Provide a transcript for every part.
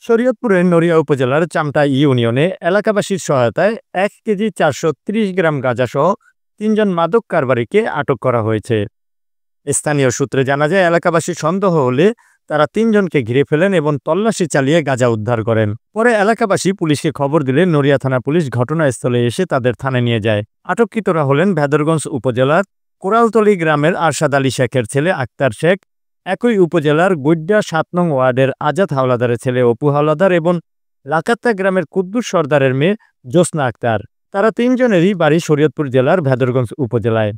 শরীয়তপুরের নড়িয়া উপজেলার চামটা ইউনিয়নে এলাকাবাসীর সহায়তায় 1 কেজি 430 গ্রাম গাঁজাসহ 3 জন মাদক কারবারিকে আটক করা হয়েছে। স্থানীয় সূত্রে জানা যায়, এলাকাবাসী সন্দেহ হলে তারা 3 জনকে ঘিরে ফেলেন এবং তল্লাশি চালিয়ে গাঁজা উদ্ধার করেন। পরে এলাকাবাসী পুলিশকে খবর দিলে নড়িয়া থানা পুলিশ ঘটনাস্থলে এসে তাদের থানায় নিয়ে যায়। আটককৃতরা হলেন ভেদরগঞ্জ উপজেলার কোরালতলী গ্রামের আরশাদ আলী শেখের ছেলে আক্তার শেখ, একই উপজেলার গুড্ডা 7 নং ওয়ার্ডের আজাদ হাওলাদারের ছেলে অপু হাওলাদার এবং লাকাত্তা গ্রামের কুদ্দুস সর্দারের মেয়ে জ্যোৎস্না আক্তার। তারা 3 জনেরই বাড়ি শরীয়তপুর জেলার ভেদরগঞ্জ উপজেলায়।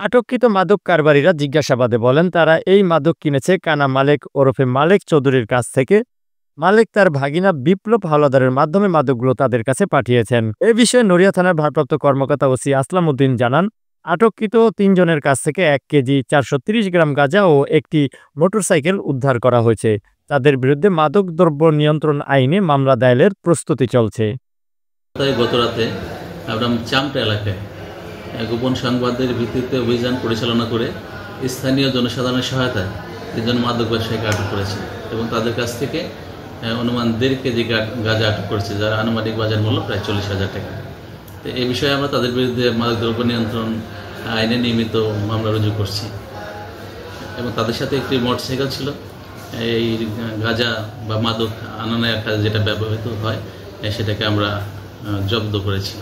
আটককৃত মাদক কারবারিরা জিজ্ঞাসাবাদে বলেন, তারা এই মাদক কিনেছে কানা মালেক ওরফে মালেক চৌধুরীর কাছ থেকে। মালেক তার ভাগিনা বিপ্লব হাওলাদারের মাধ্যমে মাদকগুলো তাদের কাছে পাঠিয়েছেন। এ বিষয়ে নড়িয়া থানার ভারপ্রাপ্ত কর্মকর্তা ওসি আসলাম উদ্দিন জানান, আটককৃত 3 জনের কাছ থেকে 1 কেজি 430 গ্রাম গাঁজা ও একটি মোটরসাইকেল উদ্ধার করা হয়েছে। তাদের বিরুদ্ধে মাদক দ্রব্য নিয়ন্ত্রণ আইনে মামলা দায়েরের প্রস্তুতি চলছে। গতরাতে আমরা চামটা এলাকায় গোপন সংবাদের ভিত্তিতে অভিযান পরিচালনা করে স্থানীয় জনসাধারণের সহায়তায় 3 জন মাদক ব্যবসায়ীকে আটক করেছে এবং তাদের কাছ থেকে অনুমান 1.5 কেজি গাঁজা আটক করেছে, যার আনুমানিক বাজার মূল্য প্রায় 40,000 টাকা। তো এই বিষয়ে আমরা তাদের বিরুদ্ধে মাদক দ্রব্য নিয়ন্ত্রণ আইনে নিয়মিত মামলা রুজু করছি এবং তাদের সাথে একটি মোটরসাইকেল ছিল। এই গাঁজা বা মাদক আনানোর কাজে যেটা ব্যবহৃত হয় সেটাকে আমরা জব্দ করেছি।